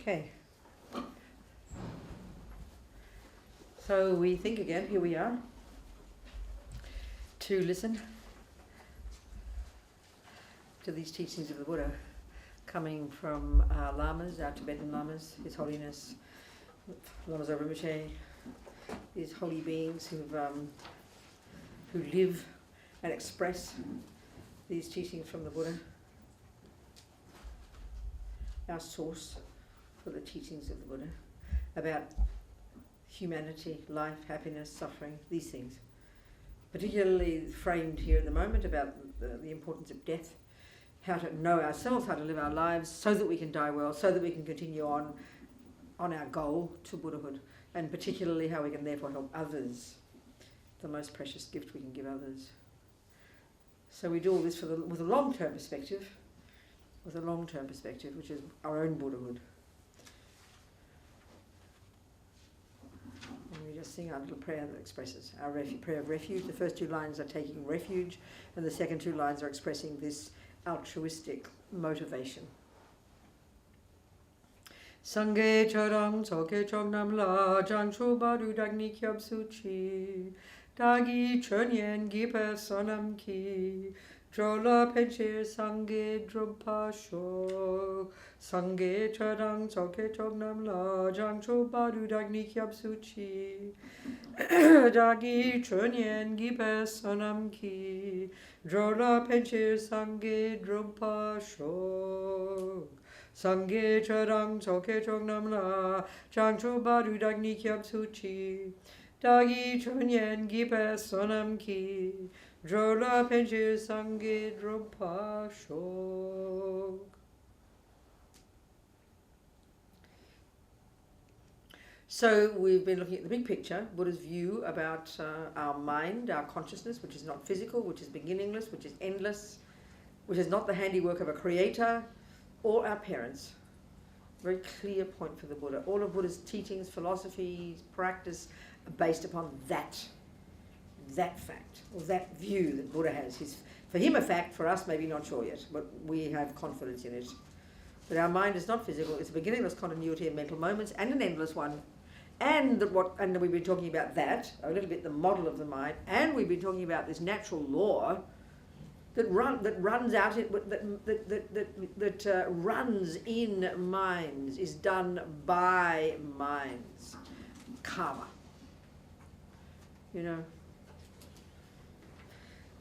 Okay. So we think again, here we are, to listen to these teachings of the Buddha coming from our lamas, our Tibetan lamas, His Holiness Lama Zopa Rinpoche, these holy beings who live and express these teachings from the Buddha, our source for the teachings of the Buddha about humanity, life, happiness, suffering, these things. Particularly framed here at the moment about the importance of death, how to know ourselves, how to live our lives so that we can die well, so that we can continue on our goal to Buddhahood, and particularly how we can therefore help others, the most precious gift we can give others. So we do all this with a long-term perspective, which is our own Buddhahood. And we just sing our little prayer that expresses our prayer of refuge. The first two lines are taking refuge, and the second two lines are expressing this altruistic motivation. Sangye charang soke chognam la jangchu baru dagni kyab suchi dagi chönyen gipe sonam ki drola penche sangye drupa shok sangye charang soke chognam la jangchu baru dagni kyab suchi dagi chönyen gipe sonam ki drola penche sangye drupa shok Sangye charang soke chognam la changchu baru dagni kyab suchi dagi chönyen gipe sonam ki drola penche sangye dropa shok. So we've been looking at the big picture, Buddha's view about our mind, our consciousness, which is not physical, which is beginningless, which is endless, which is not the handiwork of a creator, or our parents. Very clear point for the Buddha. All of Buddha's teachings, philosophies, practice are based upon that fact, or that view that Buddha has. For him a fact, for us maybe not sure yet, but we have confidence in it. But our mind is not physical, it's a beginningless continuity of mental moments and an endless one. And we've been talking about that, a little bit the model of the mind, and we've been talking about this natural law that runs in minds, is done by minds. Karma. You know.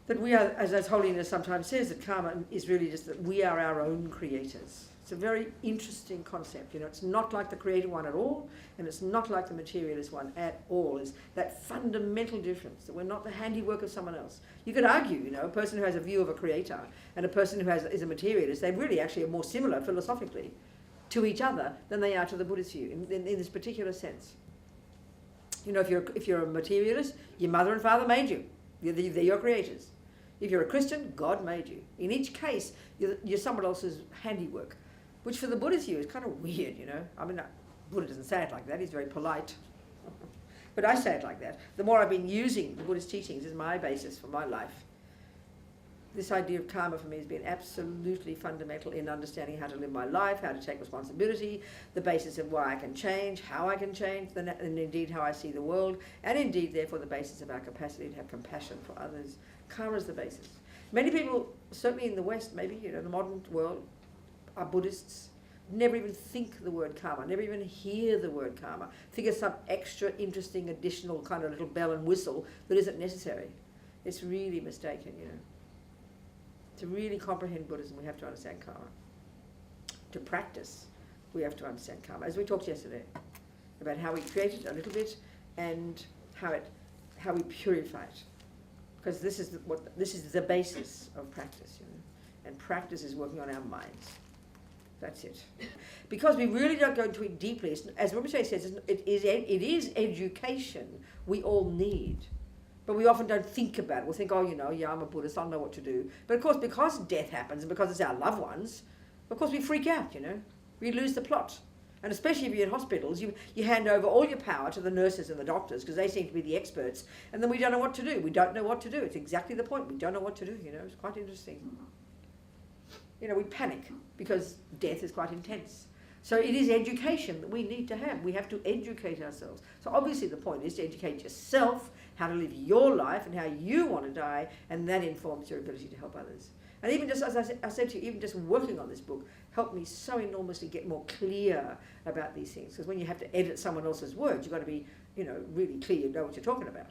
That we are, as Holiness sometimes says, that karma is really just that we are our own creators. It's a very interesting concept. You know, it's not like the created one at all, and it's not like the materialist one at all. It's that fundamental difference, that we're not the handiwork of someone else. You could argue, you know, a person who has a view of a creator and a person who is a materialist, they really actually are more similar philosophically to each other than they are to the Buddhist view in this particular sense. You know, if you're a materialist, your mother and father made you. They're your creators. If you're a Christian, God made you. In each case, you're someone else's handiwork, which for the Buddhist view is kind of weird, you know. I mean, Buddha doesn't say it like that, he's very polite. But I say it like that. The more I've been using the Buddhist teachings as my basis for my life, this idea of karma for me has been absolutely fundamental in understanding how to live my life, how to take responsibility, the basis of why I can change, how I can change, and indeed how I see the world, and indeed therefore the basis of our capacity to have compassion for others. Karma is the basis. Many people, certainly in the West, maybe, you know, the modern world, are Buddhists, never even think the word karma, never even hear the word karma, think it's some extra interesting additional kind of little bell and whistle that isn't necessary. It's really mistaken, you know. To really comprehend Buddhism, we have to understand karma. To practice, we have to understand karma. As we talked yesterday, about how we create it a little bit and how we purify it. Because this is the basis of practice, you know. And practice is working on our minds. That's it. Because we really don't go into it deeply. As Rinpoche says, it is education we all need. But we often don't think about it. We'll think, oh, you know, yeah, I'm a Buddhist, I'll know what to do. But of course, because death happens and because it's our loved ones, of course we freak out, you know. We lose the plot. And especially if you're in hospitals, you hand over all your power to the nurses and the doctors because they seem to be the experts. And then we don't know what to do. We don't know what to do. It's exactly the point. We don't know what to do, you know. It's quite interesting. You know, we panic because death is quite intense. So it is education that we need to have. We have to educate ourselves. So obviously the point is to educate yourself, how to live your life and how you want to die, and that informs your ability to help others. And even just, as I said to you, even just working on this book helped me so enormously get more clear about these things. Because when you have to edit someone else's words, you've got to be, really clear, know what you're talking about.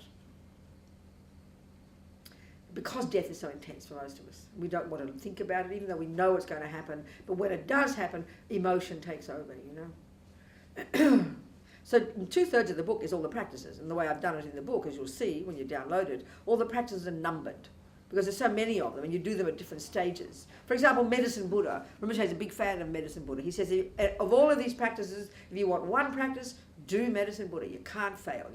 Because death is so intense for most of us, we don't want to think about it, even though we know it's going to happen. But when it does happen, emotion takes over, So 2/3 of the book is all the practices. And the way I've done it in the book, as you'll see when you download it, all the practices are numbered. Because there's so many of them, and you do them at different stages. For example, Medicine Buddha. Rinpoche is a big fan of Medicine Buddha. He says, of all of these practices, if you want one practice, do Medicine Buddha. You can't fail,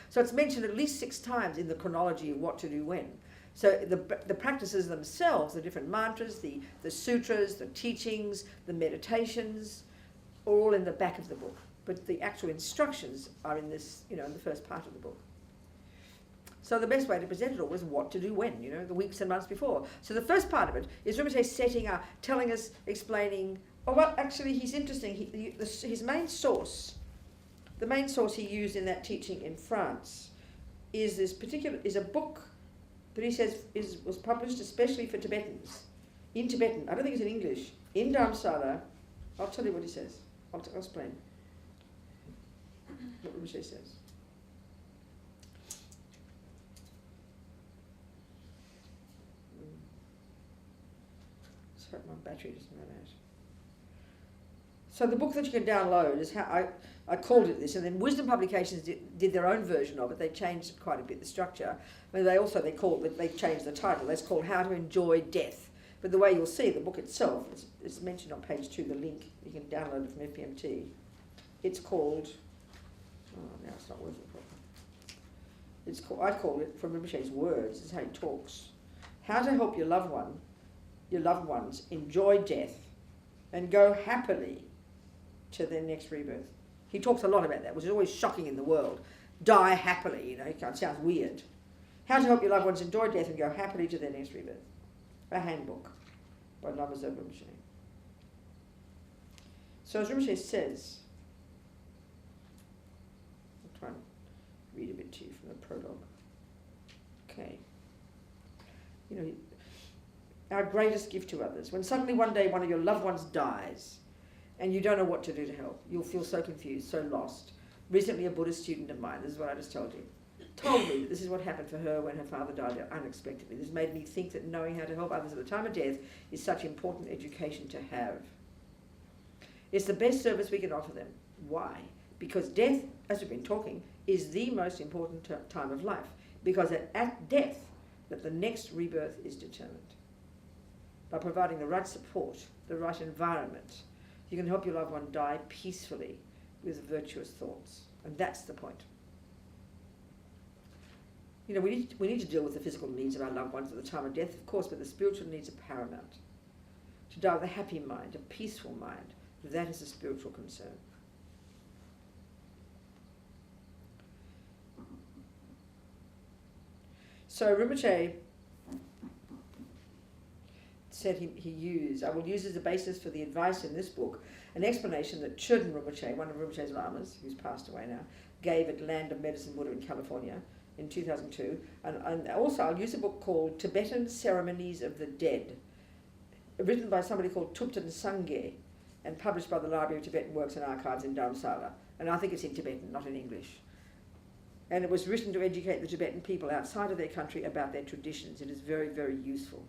So it's mentioned at least 6 times in the chronology of what to do when. So the practices themselves, the different mantras, the sutras, the teachings, the meditations, are all in the back of the book. But the actual instructions are in this, in the first part of the book. So the best way to present it all was what to do when, the weeks and months before. So the first part of it is Rinpoche setting up, telling us, explaining, actually he's interesting, his main source, the main source he used in that teaching in France is a book that he says was published especially for Tibetans, in Tibetan, I don't think it's in English, in Dharamsala. I'll tell you what he says, I'll explain what Rinpoche says. My battery doesn't run out. So the book that you can download is how I called it this, and then Wisdom Publications did their own version of it. They changed quite a bit the structure. But they changed the title. It's called How to Enjoy Death. But the way you'll see the book itself, it's mentioned on page 2, the link. You can download it from FPMT. It's called, now it's not working properly. I call it, from Rinpoche's words, this is how he talks. How to help your loved ones enjoy death and go happily to their next rebirth. He talks a lot about that, which is always shocking in the world. Die happily, it sounds weird. How to help your loved ones enjoy death and go happily to their next rebirth. A handbook by Lama Zopa Rinpoche. So as Rinpoche says, I'll try and read a bit to you from the prologue. Okay. Our greatest gift to others. When suddenly one day one of your loved ones dies and you don't know what to do to help, you'll feel so confused, so lost. Recently a Buddhist student of mine, this is what I just told you, told me that this is what happened for her when her father died unexpectedly. This made me think that knowing how to help others at the time of death is such important education to have. It's the best service we can offer them. Why? Because death, as we've been talking, is the most important time of life. Because at death, that the next rebirth is determined. By providing the right support, the right environment, you can help your loved one die peacefully with virtuous thoughts. And that's the point. We need to deal with the physical needs of our loved ones at the time of death, of course, but the spiritual needs are paramount. To die with a happy mind, a peaceful mind, that is a spiritual concern. So Rinpoche said I will use as a basis for the advice in this book an explanation that Chöden Rinpoche, one of Rinpoche's lamas, who's passed away now, gave at Land of Medicine Buddha in California in 2002. And also I'll use a book called Tibetan Ceremonies of the Dead, written by somebody called Thupten Sangye and published by the Library of Tibetan Works and Archives in Dharamsala. And I think it's in Tibetan, not in English. And it was written to educate the Tibetan people outside of their country about their traditions. It is very, very useful.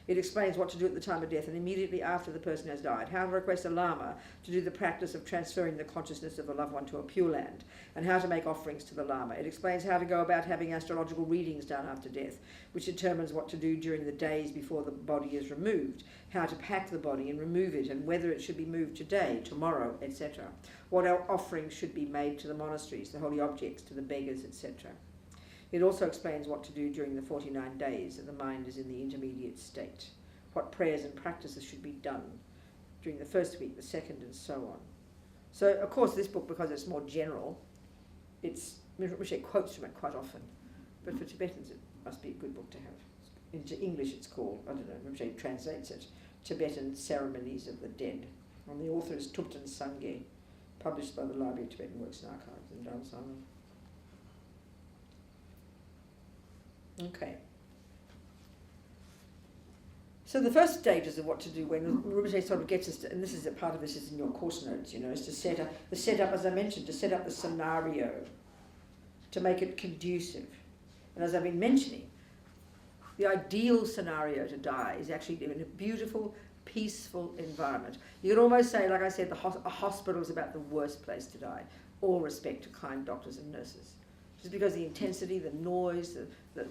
It explains what to do at the time of death and immediately after the person has died, how to request a Lama to do the practice of transferring the consciousness of a loved one to a Pure Land, and how to make offerings to the Lama. It explains how to go about having astrological readings done after death, which determines what to do during the days before the body is removed, how to pack the body and remove it, and whether it should be moved today, tomorrow, etc. What offerings should be made to the monasteries, the holy objects, to the beggars, etc. It also explains what to do during the 49 days that the mind is in the intermediate state, what prayers and practices should be done during the first week, the second, and so on. So, of course, this book, because it's more general, Rinpoche quotes from it quite often, but for Tibetans it must be a good book to have. Into English it's called, Rinpoche translates it, Tibetan Ceremonies of the Dead. And the author is Thupten Sangye, published by the Library of Tibetan Works and Archives in Dharamsala. Okay. So the first stages of what to do when Rinpoche sort of gets us to, and this is a part of this is in your course notes, is to set up, as I mentioned, to set up the scenario, to make it conducive. And as I've been mentioning, the ideal scenario to die is actually in a beautiful, peaceful environment. You could almost say, like I said, a hospital is about the worst place to die. All respect to kind doctors and nurses. Just because the intensity, the noise, the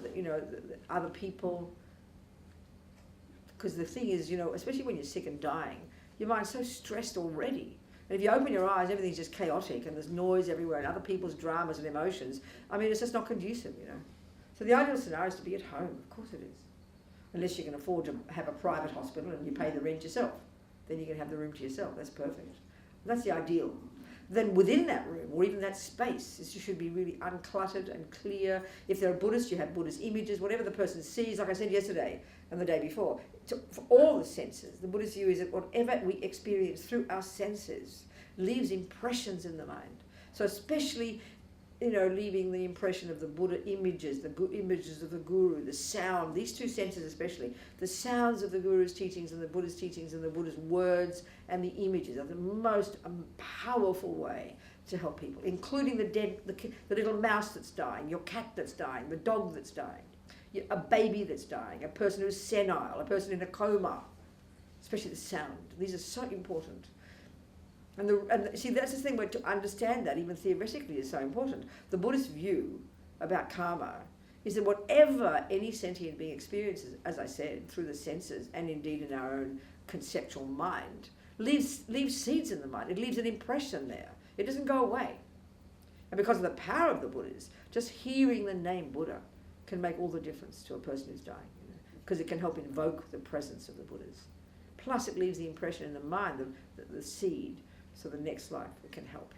other people. Because the thing is, especially when you're sick and dying, your mind's so stressed already. And if you open your eyes, everything's just chaotic and there's noise everywhere and other people's dramas and emotions. I mean, it's just not conducive, So the ideal scenario is to be at home. Of course it is. Unless you can afford to have a private hospital and you pay the rent yourself. Then you can have the room to yourself. That's perfect. That's the ideal. Then within that room, or even that space, it should be really uncluttered and clear. If they're a Buddhist, you have Buddhist images, whatever the person sees, like I said yesterday and the day before. For all the senses, the Buddhist view is that whatever we experience through our senses leaves impressions in the mind. So especially, leaving the impression of the Buddha images, the images of the Guru, the sound, these two senses especially, the sounds of the Guru's teachings and the Buddha's teachings and the Buddha's words and the images are the most powerful way to help people, including the little mouse that's dying, your cat that's dying, the dog that's dying, a baby that's dying, a person who's senile, a person in a coma, especially the sound. These are so important. And see, that's the thing, where to understand that, even theoretically, is so important. The Buddhist view about karma is that whatever any sentient being experiences, as I said, through the senses and indeed in our own conceptual mind, leaves seeds in the mind. It leaves an impression there. It doesn't go away. And because of the power of the Buddhas, just hearing the name Buddha can make all the difference to a person who's dying, because it can help invoke the presence of the Buddhas. Plus, it leaves the impression in the mind, the seed. So the next life, it can help,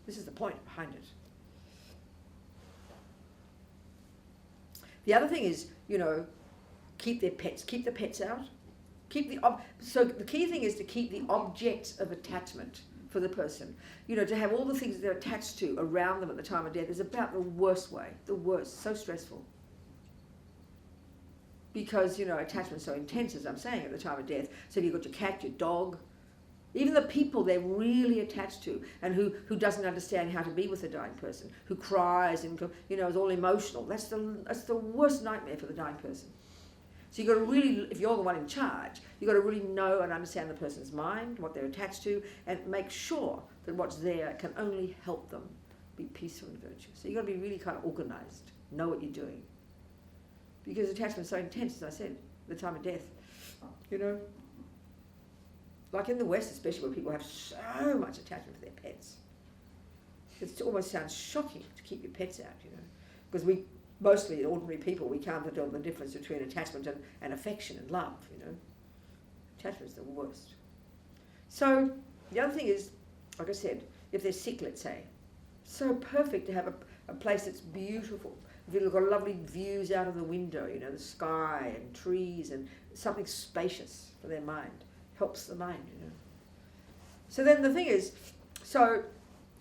This is the point behind it. The other thing is, keep the pets out. So the key thing is to keep the objects of attachment for the person. To have all the things that they're attached to around them at the time of death is about the worst way, so stressful. Because, attachment's so intense, as I'm saying, at the time of death. So if you've got your cat, your dog, even the people they're really attached to and who doesn't understand how to be with a dying person, who cries and is all emotional. That's the worst nightmare for the dying person. So you've got to really, if you're the one in charge, you've got to really know and understand the person's mind, what they're attached to, and make sure that what's there can only help them be peaceful and virtuous. So you've got to be really kind of organised, know what you're doing. Because attachment's so intense, as I said, at the time of death, Like in the West, especially, where people have so much attachment to their pets. It almost sounds shocking to keep your pets out, because we, mostly ordinary people, we can't tell the difference between attachment and affection and love, Attachment's the worst. So the other thing is, like I said, if they're sick, let's say, so perfect to have a place that's beautiful. If you've got lovely views out of the window, the sky and trees and something spacious for their mind. Helps the mind, So then the thing is,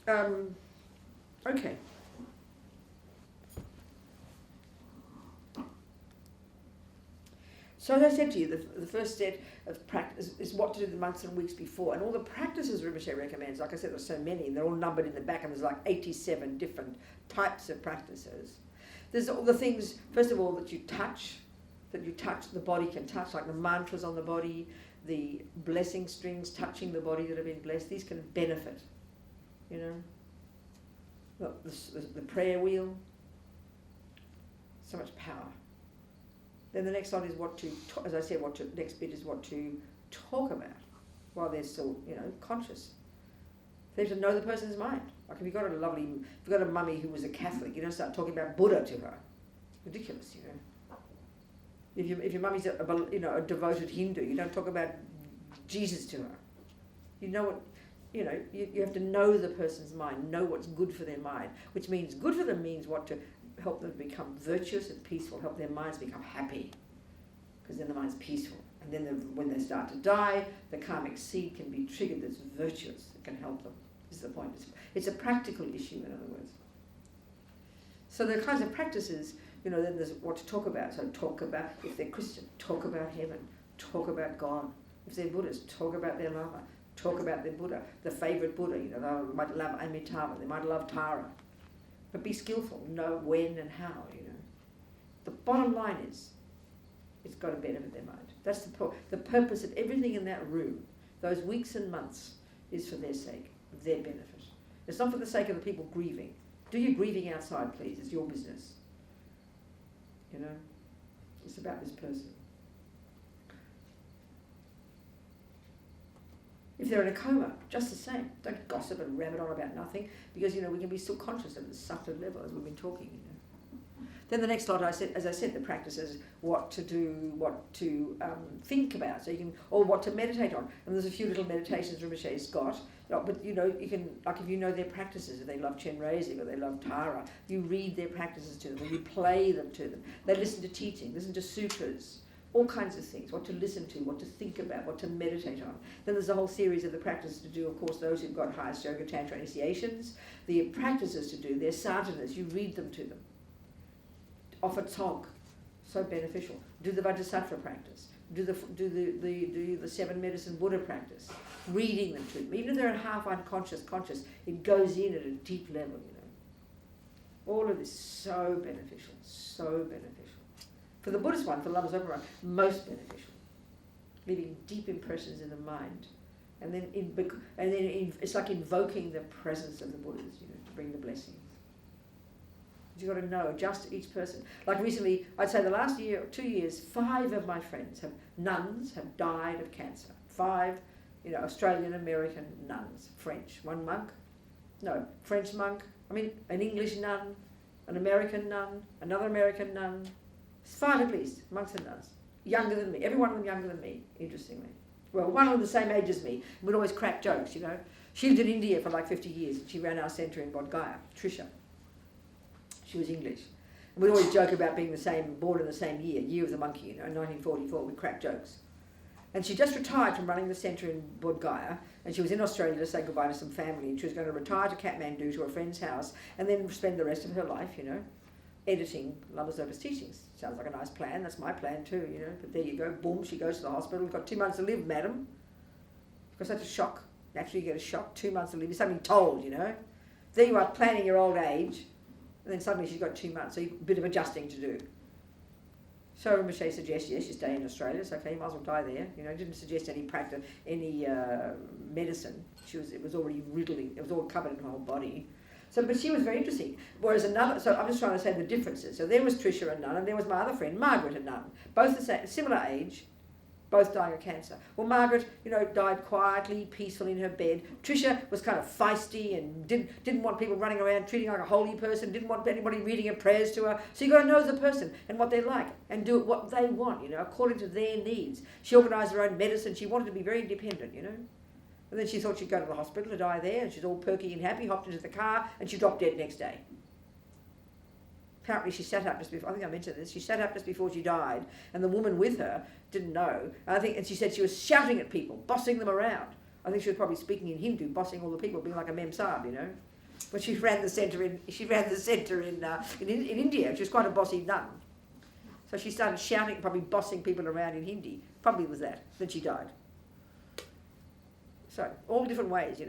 okay. So as I said to you, the first step of practice is what to do the months and weeks before. And all the practices Rinpoche recommends, like I said, there's so many, and they're all numbered in the back, and there's like 87 different types of practices. There's all the things, first of all, that you touch, the body can touch, like the mantras on the body, the blessing strings touching the body that have been blessed. These can benefit, the prayer wheel, so much power. Then the next one is next bit is what to talk about while they're still, conscious. They have to know the person's mind. Like if you've got a mummy who was a Catholic, you don't start talking about Buddha to her. It's ridiculous, If your mummy's a devoted Hindu, you don't talk about Jesus to her. You have to know the person's mind, know what's good for their mind, which means good for them means what to help them become virtuous and peaceful, help their minds become happy. because then the mind's peaceful. And then when they start to die, the karmic seed can be triggered that's virtuous. It can help them, is the point. It's a practical issue, in other words. So the kinds of practices, then there's what to talk about. So talk about, if they're Christian, talk about heaven, talk about God. If they're Buddhist, talk about their Lama, talk about their Buddha, the favourite Buddha. They might love Amitabha, they might love Tara. But be skillful, know when and how, The bottom line is, it's got to benefit their mind. That's the purpose of everything in that room, those weeks and months, is for their sake, their benefit. It's not for the sake of the people grieving. Do your grieving outside, please. It's your business. It's about this person. If they're in a coma, just the same. Don't gossip and rabbit on about nothing, because we can be still conscious at a subtle level, as we've been talking. Then the next lot, as I said, the practice is what to do, what to think about, or what to meditate on. And there's a few little meditations Rinpoche's got, but you can, like if you know their practices, if they love Chenrezig or they love Tara, you read their practices to them, or you play them to them. They listen to teaching, listen to sutras, all kinds of things, what to listen to, what to think about, what to meditate on. Then there's a whole series of the practices to do, of course, those who've got highest yoga tantra initiations, the practices to do, their sadhanas, you read them to them. Offer talk, so beneficial. Do the Vajrasattva practice. Do the seven medicine Buddha practice. Reading them to them. Even if they're half unconscious, conscious, it goes in at a deep level, All of this so beneficial, so beneficial. For the Buddhist one, for Lama Zopa Rinpoche, most beneficial. Leaving deep impressions in the mind. And then it's like invoking the presence of the Buddhas, to bring the blessings. You've got to know just each person. Like recently, I'd say the last year, 2 years, 5 of my friends, nuns, have died of cancer. 5, Australian American nuns, French. One monk, French monk, an English nun, an American nun, another American nun. 5 at least, monks and nuns. Younger than me, every one of them younger than me, interestingly. Well, one of them the same age as me. We'd always crack jokes, She lived in India for like 50 years, and she ran our centre in Bodh Gaya, Tushita. She was English. And we'd always joke about being born in the same year of the monkey, in 1944, we'd crack jokes. And she just retired from running the centre in Bodh Gaya, and she was in Australia to say goodbye to some family, and she was going to retire to Kathmandu to a friend's house, and then spend the rest of her life, editing Lama Zopa's teachings. Sounds like a nice plan, that's my plan too, But there you go, boom, she goes to the hospital, got 2 months to live, madam. Got such a shock. Naturally you get a shock, 2 months to live, you're suddenly told, There you are planning your old age, and then suddenly she's got 2 months, so a bit of adjusting to do. So Rinpoche suggests, yes, you stay in Australia, so okay, you might as well die there. Didn't suggest any practice, any medicine. It was already riddling, it was all covered in her whole body. So, but she was very interesting. Whereas so I'm just trying to say the differences. So there was Trisha, a nun, and there was my other friend, Margaret, a nun. Both the same, similar age, both dying of cancer. Well, Margaret, died quietly, peaceful in her bed. Trisha was kind of feisty and didn't want people running around treating her like a holy person, didn't want anybody reading her prayers to her. So you got to know the person and what they like and do what they want, according to their needs. She organised her own medicine. She wanted to be very independent, And then she thought she'd go to the hospital to die there, and she's all perky and happy, hopped into the car, and she dropped dead next day. Apparently she sat up just before, I think I mentioned this, she sat up just before she died, and the woman with her didn't know. And she said she was shouting at people, bossing them around. I think she was probably speaking in Hindu, bossing all the people, being like a Mem Sahib, But she ran the centre in India. She was quite a bossy nun. So she started shouting, probably bossing people around in Hindi. Probably was that. Then she died. So, all different ways,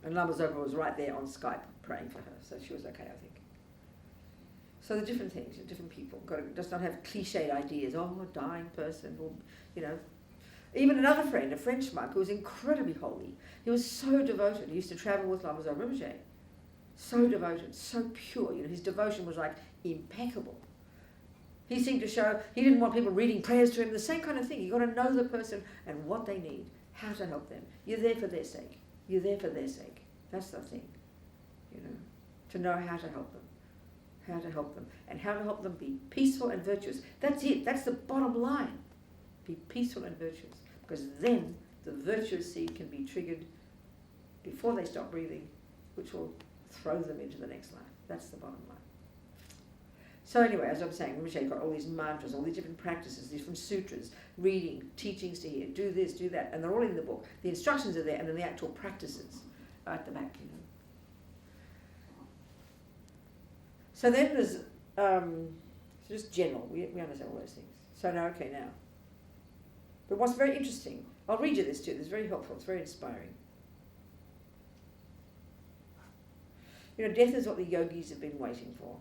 And Lama Zopa was right there on Skype praying for her, so she was okay, I think. So the different things, different people, does not have cliched ideas, a dying person, or, Even another friend, a French monk, who was incredibly holy. He was so devoted. He used to travel with Lama Zopa Rinpoche. So devoted, so pure. His devotion was like impeccable. He seemed to show, he didn't want people reading prayers to him, the same kind of thing. You've got to know the person and what they need, how to help them. You're there for their sake. You're there for their sake. That's the thing, to know how to help them. How to help them. And how to help them be peaceful and virtuous. That's it. That's the bottom line. Be peaceful and virtuous. Because then the virtuous seed can be triggered before they stop breathing, which will throw them into the next life. That's the bottom line. So anyway, as I'm saying, Rinpoche got all these mantras, all these different practices, different sutras, reading, teachings to hear, do this, do that, and they're all in the book. The instructions are there, and then the actual practices are at the back, you know. So then there's just general. We understand all those things. So now, okay, now. But what's very interesting, I'll read you this too. This is very helpful. It's very inspiring. You know, death is what the yogis have been waiting for.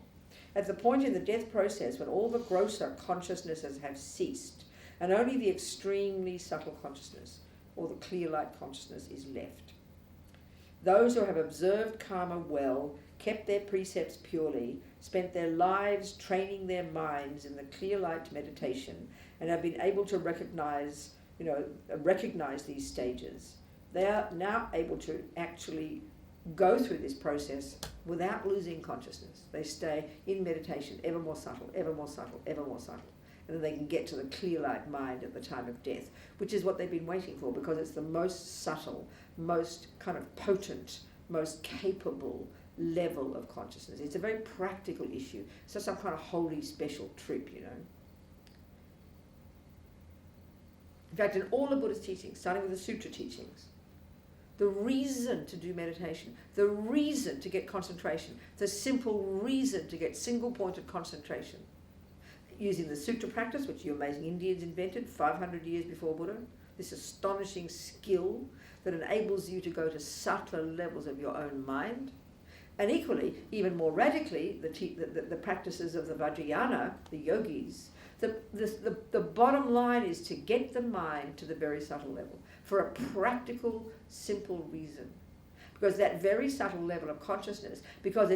At the point in the death process when all the grosser consciousnesses have ceased and only the extremely subtle consciousness or the clear light consciousness is left. Those who have observed karma well, kept their precepts purely, spent their lives training their minds in the clear light meditation, and have been able to recognize these stages. They are now able to actually go through this process without losing consciousness. They stay in meditation, ever more subtle, ever more subtle, ever more subtle. And then they can get to the clear light mind at the time of death, which is what they've been waiting for, because it's the most subtle, most kind of potent, most capable level of consciousness. It's a very practical issue. It's not some kind of holy special trip, you know. In fact, in all the Buddhist teachings, starting with the sutra teachings, the reason to do meditation, the reason to get concentration, the simple reason to get single-pointed concentration, using the sutra practice, which you amazing Indians invented 500 years before Buddha, this astonishing skill that enables you to go to subtler levels of your own mind. And equally, even more radically, the practices of the Vajrayana, the yogis, the bottom line is to get the mind to the very subtle level for a practical, simple reason. Because that very subtle level of consciousness, because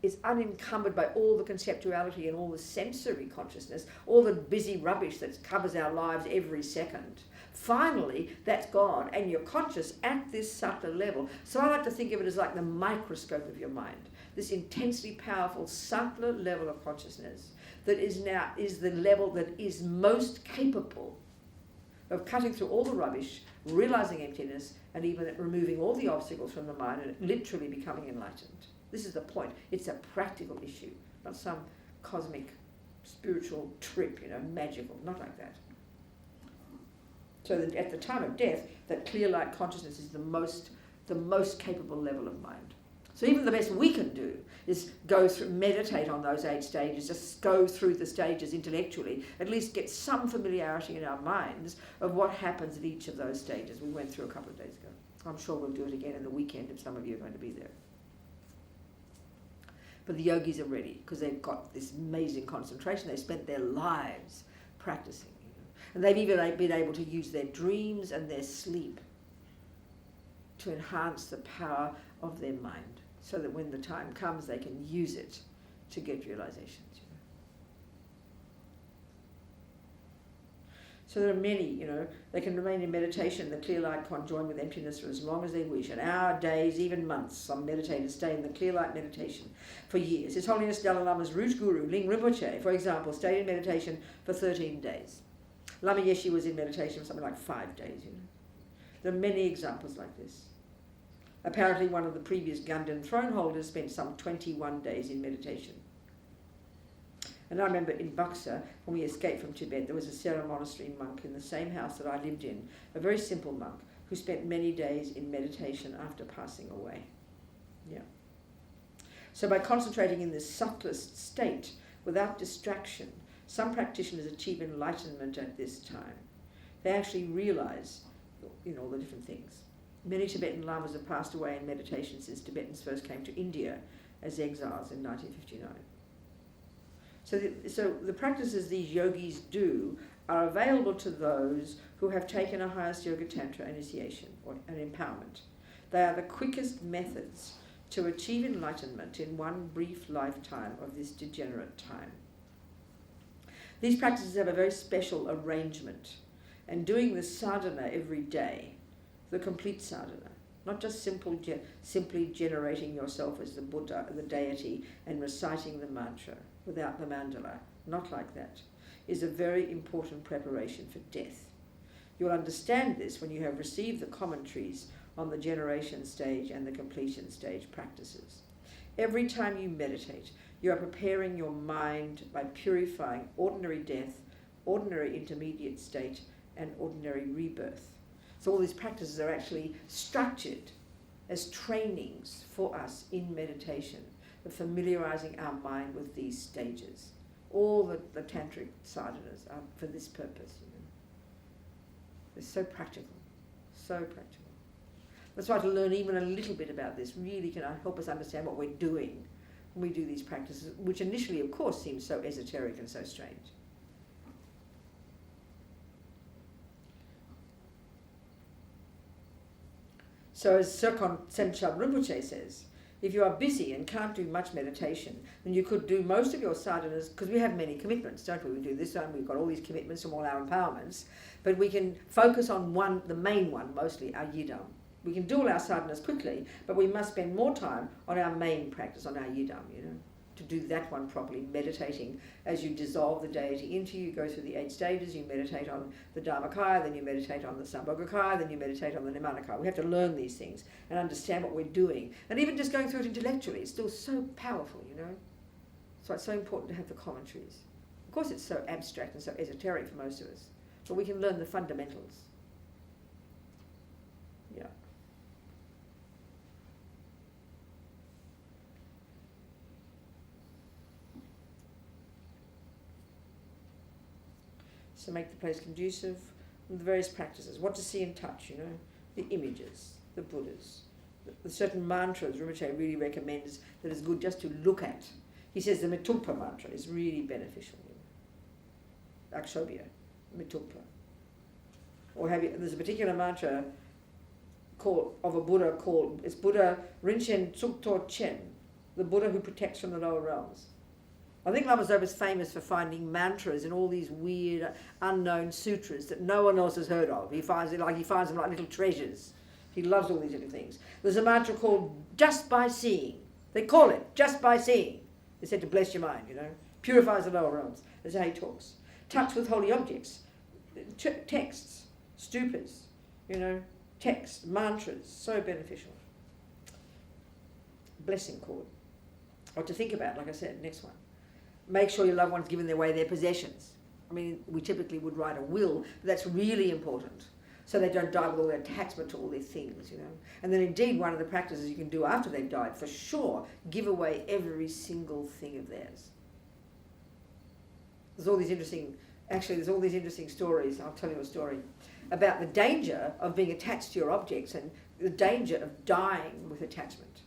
it's unencumbered by all the conceptuality and all the sensory consciousness, all the busy rubbish that covers our lives every second. Finally, that's gone, and you're conscious at this subtle level. So I like to think of it as like the microscope of your mind, this intensely powerful, subtler level of consciousness that is the level that is most capable of cutting through all the rubbish, realizing emptiness, and even removing all the obstacles from the mind and literally becoming enlightened. This is the point. It's a practical issue, not some cosmic spiritual trip, you know, magical, not like that. So that at the time of death, that clear light consciousness is the most capable level of mind. So even the best we can do is go through, meditate on those 8 stages, just go through the stages intellectually, at least get some familiarity in our minds of what happens at each of those stages. We went through a couple of days ago. I'm sure we'll do it again in the weekend if some of you are going to be there. But the yogis are ready because they've got this amazing concentration. They've spent their lives practicing. And they've even been able to use their dreams and their sleep to enhance the power of their mind, so that when the time comes, they can use it to get realizations. You know. So there are many, they can remain in meditation, the clear light conjoined with emptiness for as long as they wish, an hour, days, even months. Some meditators stay in the clear light meditation for years. His Holiness Dalai Lama's root guru, Ling Rinpoche, for example, stayed in meditation for 13 days. Lama Yeshe was in meditation for something like 5 days. There are many examples like this. Apparently one of the previous Ganden throne holders spent some 21 days in meditation. And I remember in Buxa, when we escaped from Tibet, there was a Sera monastery monk in the same house that I lived in, a very simple monk, who spent many days in meditation after passing away. Yeah. So by concentrating in this subtlest state, without distraction, some practitioners achieve enlightenment at this time. They actually realize, all the different things. Many Tibetan lamas have passed away in meditation since Tibetans first came to India as exiles in 1959. So the practices these yogis do are available to those who have taken a highest yoga tantra initiation or an empowerment. They are the quickest methods to achieve enlightenment in one brief lifetime of this degenerate time. These practices have a very special arrangement, and doing the sadhana every day, the complete sadhana, not just simply generating yourself as the Buddha, the deity, and reciting the mantra without the mandala, not like that, is a very important preparation for death. You'll understand this when you have received the commentaries on the generation stage and the completion stage practices. Every time you meditate, You are preparing your mind by purifying ordinary death, ordinary intermediate state, and ordinary rebirth. So all these practices are actually structured as trainings for us in meditation, of familiarizing our mind with these stages. All the tantric sadhanas are for this purpose. They're so practical, so practical. That's why to learn even a little bit about this really can help us understand what we're doing when we do these practices, which initially, of course, seem so esoteric and so strange. So as Serkon Senchab Rinpoche says, if you are busy and can't do much meditation, then you could do most of your sadhanas, because we have many commitments, don't we? We do this one, we've got all these commitments from all our empowerments, but we can focus on one, the main one mostly, our yidam. We can do all our sadhanas quickly, but we must spend more time on our main practice, on our yidam, to do that one properly, meditating as you dissolve the deity into you, go through the 8 stages, you meditate on the Dharmakaya, then you meditate on the Sambhogakaya, then you meditate on the Nimanakaya. We have to learn these things and understand what we're doing. And even just going through it intellectually, it's still so powerful, So it's so important to have the commentaries. Of course it's so abstract and so esoteric for most of us, but we can learn the fundamentals. Yeah. So make the place conducive, and the various practices, what to see and touch, the images, the Buddhas, the certain mantras. Rinpoche really recommends that it's good just to look at. He says the Mitulpa mantra is really beneficial. Akshobhya, Mitulpa. Or there's a particular mantra of a Buddha called, it's Buddha Rinchen Tsukto Chen, the Buddha who protects from the lower realms. I think Lama Zopa is famous for finding mantras in all these weird, unknown sutras that no one else has heard of. He finds them like little treasures. He loves all these little things. There's a mantra called just by seeing. They call it just by seeing. They said to bless your mind, purifies the lower realms. That's how he talks. Touch with holy objects, texts, stupas, texts, mantras, so beneficial. Blessing cord. Or to think about, like I said, next one. Make sure your loved ones given away their possessions. I mean, we typically would write a will, but that's really important. So they don't die with all their attachment to all their things, And then indeed, one of the practices you can do after they've died, for sure, give away every single thing of theirs. There's all these interesting stories. I'll tell you a story about the danger of being attached to your objects and the danger of dying with attachment.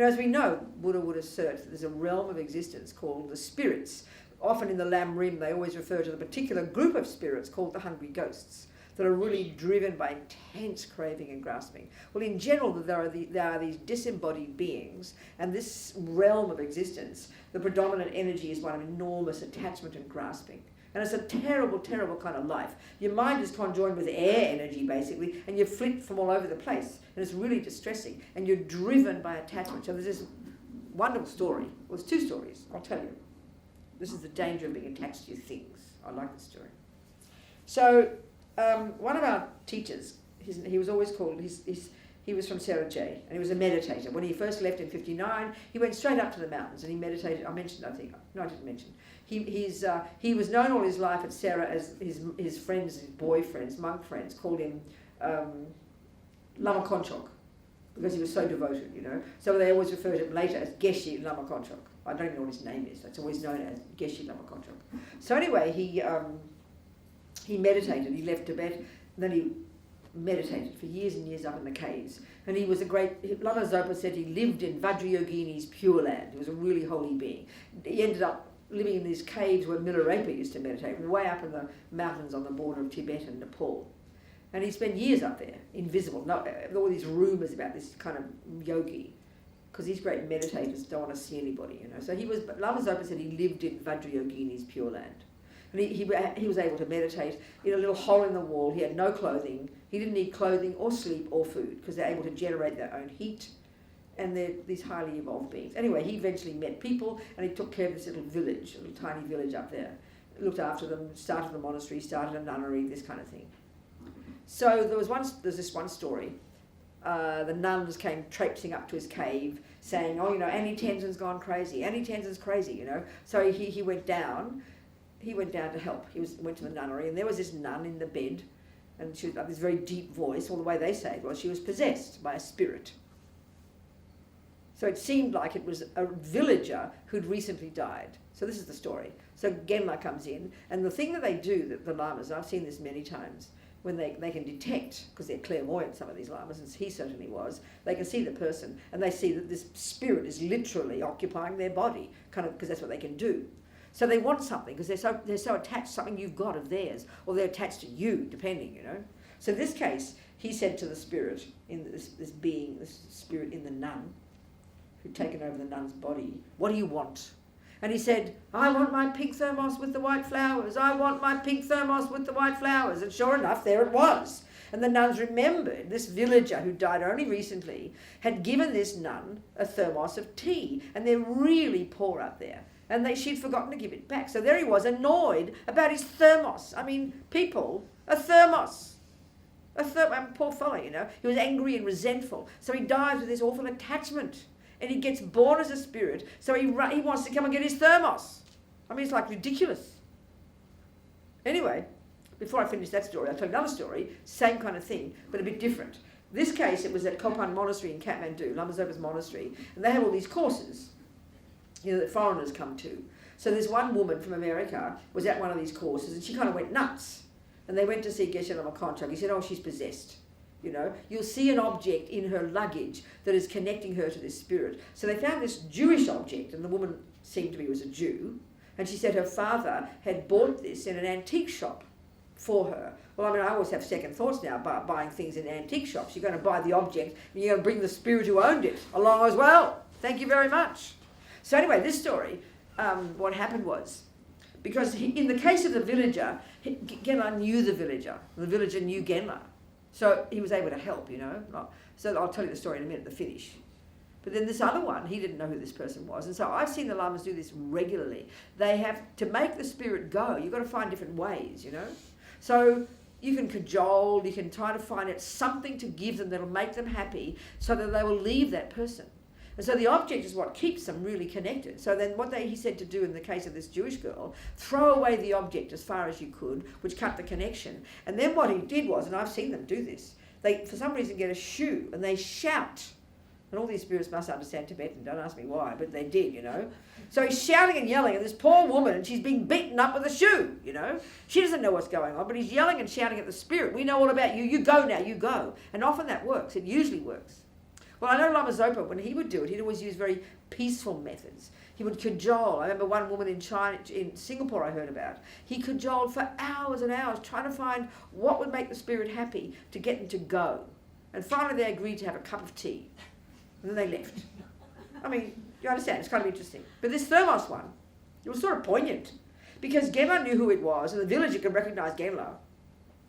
As we know, Buddha would assert that there's a realm of existence called the spirits. Often in the Lam Rim, they always refer to the particular group of spirits called the hungry ghosts that are really driven by intense craving and grasping. Well, in general, there are these disembodied beings, and this realm of existence, the predominant energy is one of enormous attachment and grasping. And it's a terrible, terrible kind of life. Your mind is conjoined with air energy, basically, and you flit from all over the place. And it's really distressing. And you're driven by attachment. So there's this wonderful story. Well, there's 2 stories. I'll tell you. This is the danger of being attached to your things. I like this story. So one of our teachers, he was always called, he was from Sarah J, and he was a meditator. When he first left in 59, he went straight up to the mountains and he meditated. I didn't mention. He was known all his life at Sarah as his friends, his boyfriends, monk friends, called him Lama Konchok, because he was so devoted, So they always refer to him later as Geshe Lama Konchok. I don't even know what his name is. It's always known as Geshe Lama Konchok. So anyway, he meditated. He left Tibet, and then he meditated for years and years up in the caves. And he was Lama Zopa said he lived in Vajrayogini's Pure Land. He was a really holy being. He ended up living in these caves where Milarepa used to meditate, way up in the mountains on the border of Tibet and Nepal. And he spent years up there, invisible. All these rumours about this kind of yogi, because these great meditators don't want to see anybody, So Lama Zopa said he lived in Vajrayogini's Pure Land. And he was able to meditate in a little hole in the wall. He had no clothing. He didn't need clothing or sleep or food, because they're able to generate their own heat. And they're these highly evolved beings. Anyway, he eventually met people, and he took care of this little village, a little tiny village up there. Looked after them, started the monastery, started a nunnery, this kind of thing. So there's this one story the nuns came traipsing up to his cave saying, oh, Annie Tenzin's gone crazy. Annie Tenzin's crazy, So he went down. He went down to help. Went to the nunnery, and there was this nun in the bed, and she had this very deep voice. All the way they say it was she was possessed by a spirit. So it seemed like it was a villager who'd recently died. So this is the story. So Genla comes in, and the thing that they do, the lamas, I've seen this many times, when they can detect, because they're clairvoyant, some of these lamas, and he certainly was, they can see the person, and they see that this spirit is literally occupying their body, kind of, because that's what they can do. So they want something, because they're so attached to something you've got of theirs, or they're attached to you, depending, So in this case, he said to the spirit, in this being, this spirit in the nun, who'd taken over the nun's body, what do you want? And he said, I want my pink thermos with the white flowers. I want my pink thermos with the white flowers. And sure enough, there it was. And the nuns remembered this villager who died only recently had given this nun a thermos of tea. And they're really poor up there. And she'd forgotten to give it back. So there he was, annoyed about his thermos. I mean, people, a thermos. Poor fellow, He was angry and resentful. So he dies with this awful attachment. And he gets born as a spirit, so he wants to come and get his thermos. I mean, it's like ridiculous. Anyway, before I finish that story, I'll tell you another story, same kind of thing, but a bit different. This case, it was at Kopan Monastery in Kathmandu, Lama Zopa's monastery, and they have all these courses, that foreigners come to. So this one woman from America was at one of these courses, and she kind of went nuts. And they went to see Geshe Lama Konchak. He said, oh, she's possessed. You'll see an object in her luggage that is connecting her to this spirit. So they found this Jewish object, and the woman seemed to be was a Jew, and she said her father had bought this in an antique shop for her. Well, I always have second thoughts now about buying things in antique shops. You're going to buy the object, and you're going to bring the spirit who owned it along as well. Thank you very much. So anyway, this story, what happened was, because in the case of the villager, Genla knew the villager knew Genla. So he was able to help, So I'll tell you the story in a minute, the finish. But then this other one, he didn't know who this person was. And so I've seen the lamas do this regularly. They have, to make the spirit go, you've got to find different ways, So you can cajole, you can try to find out something to give them that'll make them happy so that they will leave that person. And so the object is what keeps them really connected. So then what he said to do in the case of this Jewish girl, throw away the object as far as you could, which cut the connection. And then what he did was, and I've seen them do this, they for some reason get a shoe and they shout. And all these spirits must understand Tibetan, don't ask me why, but they did, So he's shouting and yelling, and this poor woman, and she's being beaten up with a shoe, She doesn't know what's going on, but he's yelling and shouting at the spirit. We know all about you. You go now, you go. And often that works. It usually works. Well, I know Lama Zopa, when he would do it, he'd always use very peaceful methods. He would cajole. I remember one woman in Singapore I heard about. He cajoled for hours and hours trying to find what would make the spirit happy to get them to go. And finally they agreed to have a cup of tea. And then they left. I mean, you understand, it's kind of interesting. But this thermos one, it was sort of poignant. Because Genla knew who it was, and the villager could recognize Genla.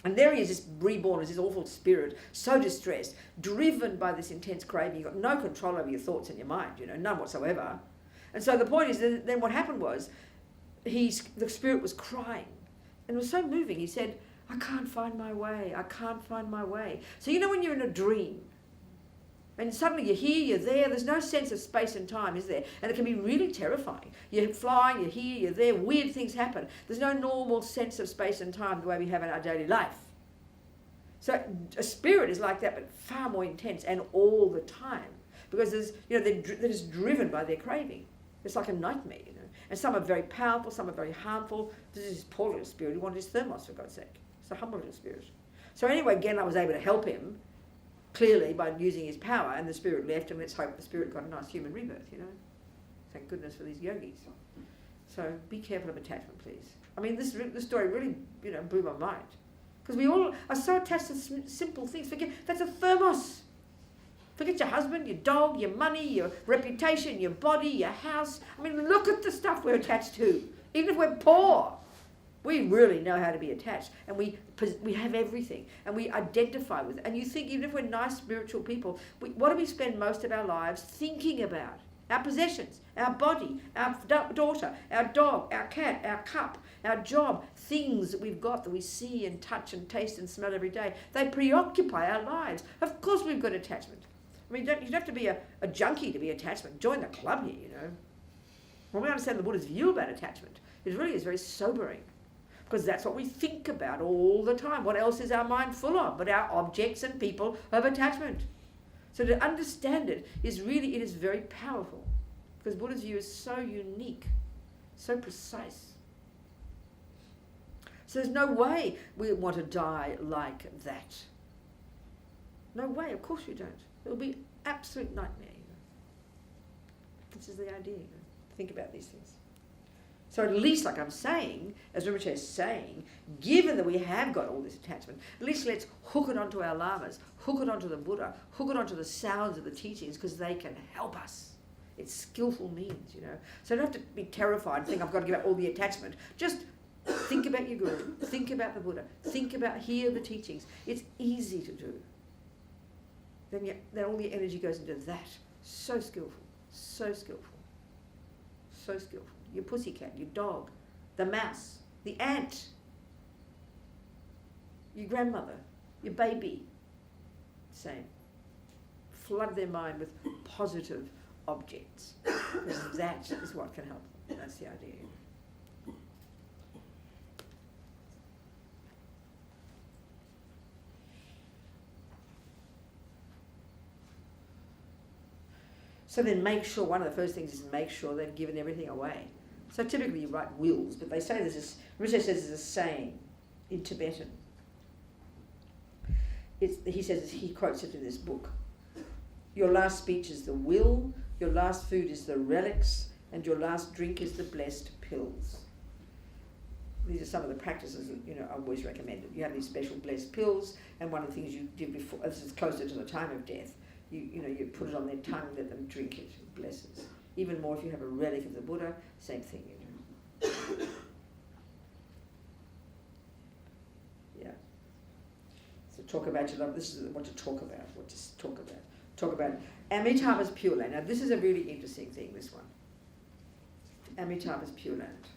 And there he is, this reborn as this awful spirit, so distressed, driven by this intense craving. You've got no control over your thoughts and your mind, none whatsoever. And so the point is, then what happened was, the spirit was crying. And it was so moving. He said, I can't find my way. I can't find my way. So when you're in a dream, and suddenly you're here, you're there, there's no sense of space and time, is there? And it can be really terrifying. You're flying, you're here, you're there, weird things happen. There's no normal sense of space and time the way we have in our daily life. So a spirit is like that, but far more intense and all the time. Because they're just driven by their craving. It's like a nightmare, And some are very powerful, some are very harmful. This is this poor little spirit who wanted his thermos, for God's sake. It's a humble little spirit. So anyway, again, I was able to help him, clearly by using his power, and the spirit left, and let's hope the spirit got a nice human rebirth, Thank goodness for these yogis. So be careful of attachment, please. I mean, this story really, blew my mind. Because we all are so attached to simple things. That's a thermos. Forget your husband, your dog, your money, your reputation, your body, your house. I mean, look at the stuff we're attached to. Even if we're poor, we really know how to be attached. And we have everything. And we identify with it. And you think, even if we're nice spiritual people, what do we spend most of our lives thinking about? our possessions, our body, our daughter, our dog, our cat, our cup, our job, things that we've got that we see and touch and taste and smell every day. They preoccupy our lives. Of course we've got attachment. I mean, you don't have to be a junkie to be attachment. Join the club here, you know. When we understand the Buddha's view about attachment, it really is very sobering. Because that's what we think about all the time. What else is our mind full of but our objects and people of attachment? So to understand it is very powerful. Because Buddha's view is so unique, so precise. So there's no way we want to die like that. No way, of course you don't. It'll be absolute nightmare. You know. This is the idea. You know. Think about these things. So at least, like I'm saying, as Rinpoche is saying, given that we have got all this attachment, at least let's hook it onto our lamas, hook it onto the Buddha, hook it onto the sounds of the teachings, because they can help us. It's skillful means, you know. So you don't have to be terrified and think I've got to give up all the attachment. Just think about your Guru, think about the Buddha, hear the teachings. It's easy to do. Then all the energy goes into that. So skillful, so skillful, so skillful. Your pussycat, your dog, the mouse, the ant, your grandmother, your baby. Same. Flood their mind with positive objects. Because that is what can help them. That's the idea. So then make sure, one of the first things is make sure they've given everything away. So typically you write wills, but they say this is, Rinpoche says there's a saying in Tibetan. He quotes it in this book. Your last speech is the will, your last food is the relics, and your last drink is the blessed pills. These are some of the practices that, you know, I always recommend. You have these special blessed pills, and one of the things you did before, this is closer to the time of death, you put it on their tongue, let them drink it, it blesses. Even more if you have a relic of the Buddha, same thing, you know. Yeah. So talk about your love. This is what to talk about. Talk about Amitabha's Pure Land. Now this is a really interesting thing, this one. Amitabha's Pure Land.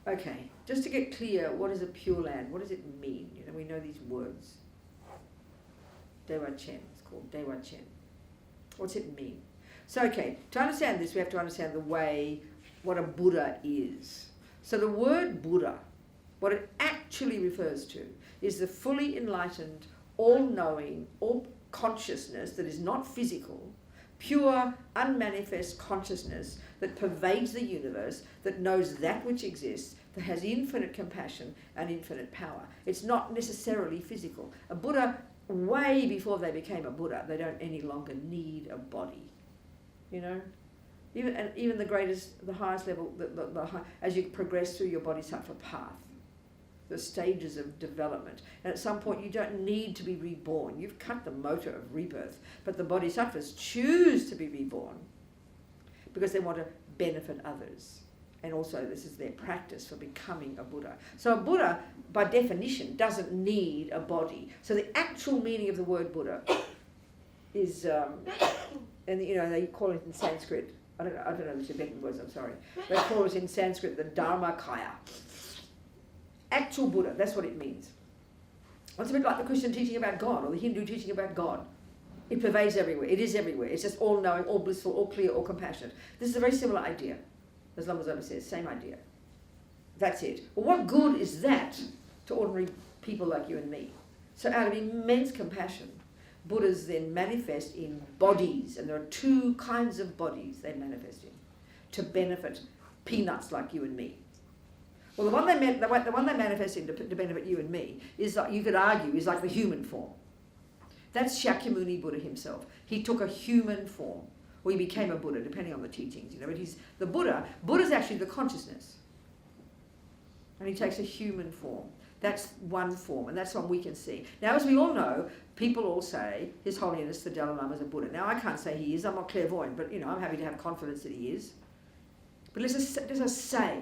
Okay, just to get clear, what is a Pure Land? What does it mean? You know, we know these words. Dewa Chen, it's called Dewa Chen. What's it mean? So okay, to understand this, we have to understand what a Buddha is. So the word Buddha, what it actually refers to, is the fully enlightened, all-knowing, all consciousness that is not physical, pure, unmanifest consciousness that pervades the universe, that knows that which exists, that has infinite compassion and infinite power. It's not necessarily physical. A Buddha, way before they became a Buddha, they don't any longer need a body. You know? Even the greatest, the highest level, as you progress through your bodhisattva path, the stages of development. And at some point you don't need to be reborn. You've cut the motor of rebirth. But the bodhisattvas choose to be reborn because they want to benefit others. And also this is their practice for becoming a Buddha. So a Buddha, by definition, doesn't need a body. So the actual meaning of the word Buddha is, and you know, they call it in Sanskrit, I don't know the Tibetan words, I'm sorry. They call it in Sanskrit the Dharmakaya. Actual Buddha, that's what it means. It's a bit like the Christian teaching about God or the Hindu teaching about God. It pervades everywhere. It is everywhere. It's just all-knowing, all blissful, all clear, all compassionate. This is a very similar idea. As Lama Zopa says, same idea. That's it. Well, what good is that to ordinary people like you and me? So out of immense compassion, Buddhas then manifest in bodies, and there are two kinds of bodies they manifest in to benefit peanuts like you and me. Well, the one they manifest in to benefit you and me is, like, you could argue, is like the human form. That's Shakyamuni Buddha himself. He took a human form, or he became a Buddha, depending on the teachings. You know, but he's the Buddha. Buddha's actually the consciousness, and he takes a human form. That's one form, and that's one we can see. Now, as we all know, people all say His Holiness the Dalai Lama is a Buddha. Now, I can't say he is. I'm not clairvoyant, but you know, I'm happy to have confidence that he is. But let's just say.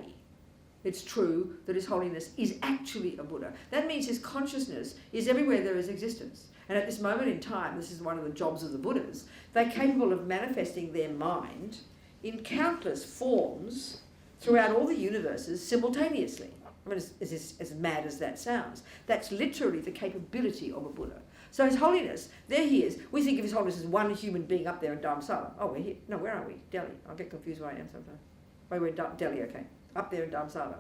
it's true that His Holiness is actually a Buddha. That means his consciousness is everywhere there is existence. And at this moment in time, this is one of the jobs of the Buddhas, they're capable of manifesting their mind in countless forms throughout all the universes simultaneously. I mean, as mad as that sounds, that's literally the capability of a Buddha. So His Holiness, there he is. We think of His Holiness as one human being up there in Dharamsala. Oh, we're here. No, where are we? Delhi. I get confused where I am sometimes. Oh, we're in Delhi, okay. Up there in Dharamsala.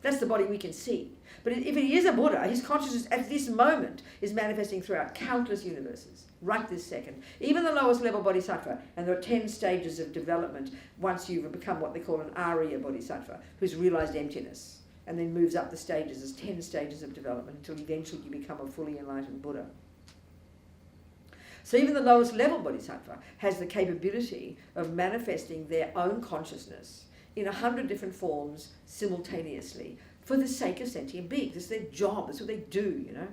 That's the body we can see. But if he is a Buddha, his consciousness at this moment is manifesting throughout countless universes, right this second. Even the lowest level bodhisattva, and there are 10 stages of development once you've become what they call an Arya bodhisattva, who's realized emptiness, and then moves up the stages as 10 stages of development until eventually you become a fully enlightened Buddha. So even the lowest level bodhisattva has the capability of manifesting their own consciousness in 100 different forms simultaneously for the sake of sentient beings. It's their job, that's what they do, you know.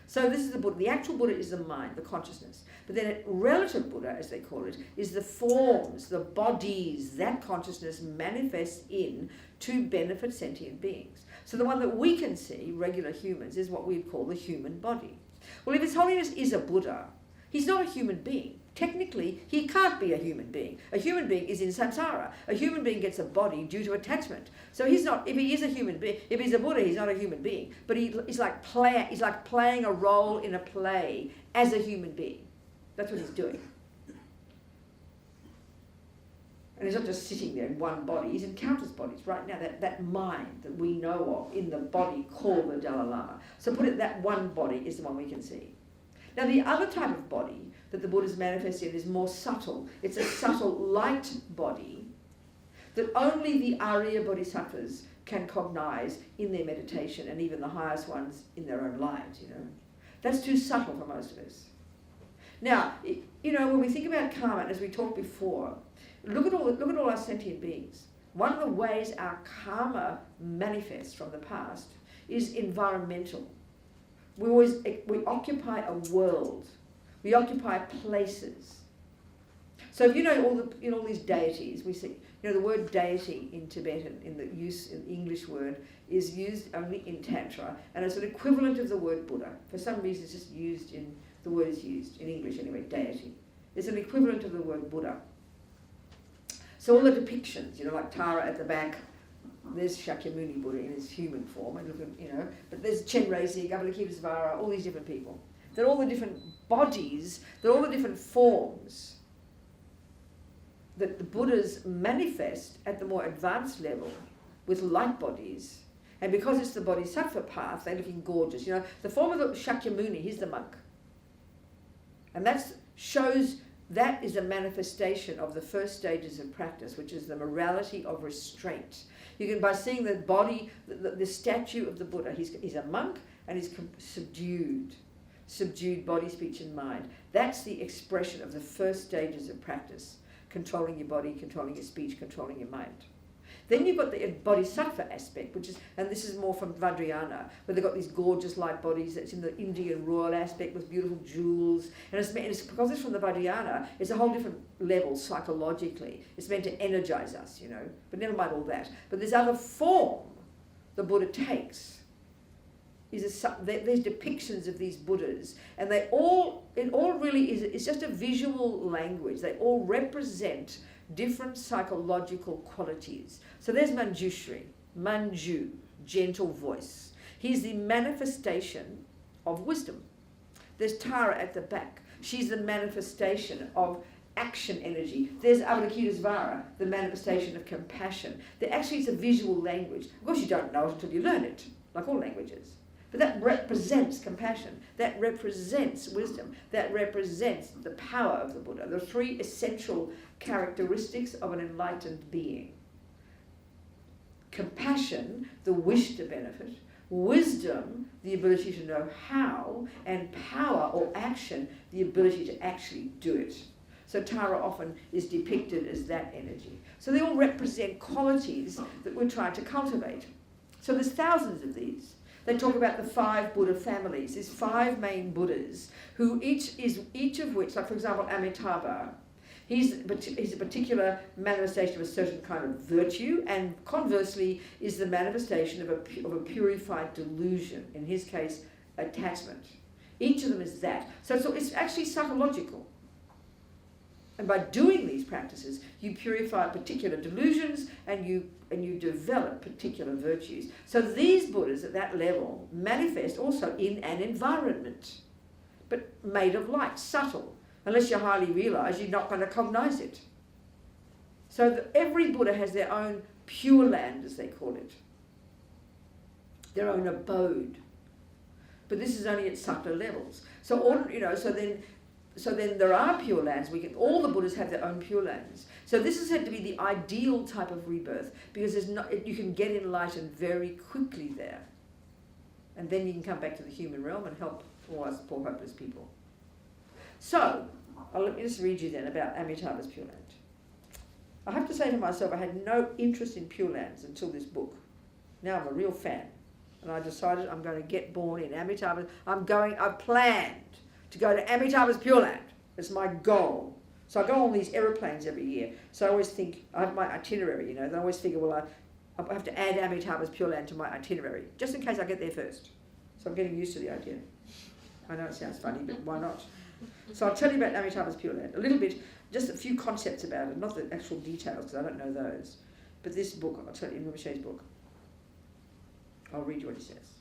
So this is the Buddha. The actual Buddha is the mind, the consciousness. But then a relative Buddha, as they call it, is the forms, the bodies that consciousness manifests in to benefit sentient beings. So the one that we can see, regular humans, is what we'd call the human body. Well, if His Holiness is a Buddha, he's not a human being. Technically, he can't be a human being. A human being is in samsara. A human being gets a body due to attachment. So he's not, if he is a human being, if he's a Buddha, he's not a human being. But he's like playing a role in a play as a human being. That's what he's doing. And he's not just sitting there in one body. He's in countless bodies right now. That mind that we know of in the body called the Dalai Lama. So put it, that one body is the one we can see. Now the other type of body that the Buddha's manifest in is more subtle. It's a subtle light body that only the Arya Bodhisattvas can cognize in their meditation, and even the highest ones in their own lives, you know. That's too subtle for most of us. Now, you know, when we think about karma, as we talked before, look at all our sentient beings. One of the ways our karma manifests from the past is environmental. We occupy a world. We occupy places. So if you know all these deities, we see, you know, the word deity in Tibetan, in the use in English word, is used only in Tantra, and it's an equivalent of the word Buddha. For some reason, it's just used in, the word is used in English anyway, deity. It's an equivalent of the word Buddha. So all the depictions, you know, like Tara at the back, there's Shakyamuni Buddha in his human form, and look at, you know, but there's Chenrezig, Avalokitesvara, all these different people. They're all the different bodies, they're all the different forms that the Buddhas manifest at the more advanced level with light bodies. And because it's the Bodhisattva path, they're looking gorgeous. You know, the form of the Shakyamuni, he's the monk. And that is a manifestation of the first stages of practice, which is the morality of restraint. You can, by seeing the body, the statue of the Buddha, he's a monk and he's subdued body, speech and mind. That's the expression of the first stages of practice, controlling your body, controlling your speech, controlling your mind. Then you've got the bodhisattva aspect, which is, and this is more from Vajrayana, where they've got these gorgeous light bodies. That's in the Indian royal aspect with beautiful jewels. And it's because it's from the Vajrayana, it's a whole different level psychologically. It's meant to energize us, you know. But never mind all that. But this other form the Buddha takes is there's depictions of these Buddhas, and it all really is, it's just a visual language. They all represent different psychological qualities. So there's Manjushri, Manju, gentle voice. He's the manifestation of wisdom. There's Tara at the back. She's the manifestation of action energy. There's Avalokitesvara, the manifestation of compassion. It's a visual language. Of course you don't know it until you learn it, like all languages. But that represents compassion. That represents wisdom. That represents the power of the Buddha. The three essential characteristics of an enlightened being. Compassion, the wish to benefit. Wisdom, the ability to know how. And power or action, the ability to actually do it. So Tara often is depicted as that energy. So they all represent qualities that we're trying to cultivate. So there's thousands of these. They talk about the 5 Buddha families. There's 5 main Buddhas, who each of which, like for example Amitabha, He's a particular manifestation of a certain kind of virtue, and conversely is the manifestation of a purified delusion, in his case, attachment. Each of them is that. So it's actually psychological. And by doing these practices, you purify particular delusions and you develop particular virtues. So these Buddhas at that level manifest also in an environment, but made of light, subtle. Unless you're highly realized, you're not going to cognize it. So every Buddha has their own pure land, as they call it, their own abode. But this is only at subtler levels. So then there are pure lands. All the Buddhas have their own pure lands. So this is said to be the ideal type of rebirth, because you can get enlightened very quickly there, and then you can come back to the human realm and help all us poor hopeless people. So let me just read you then about Amitabha's Pure Land. I have to say to myself, I had no interest in Pure Lands until this book. Now I'm a real fan, and I decided I'm going to get born in Amitabha's. I've planned to go to Amitabha's Pure Land. It's my goal. So I go on these aeroplanes every year. So I always think, I have my itinerary, and I always figure, well, I have to add Amitabha's Pure Land to my itinerary, just in case I get there first. So I'm getting used to the idea. I know it sounds funny, but why not? So I'll tell you about Amitabha's Pure Land. A little bit, just a few concepts about it, not the actual details, because I don't know those. But this book, I'll tell you, in Rinpoche's book, I'll read you what he says.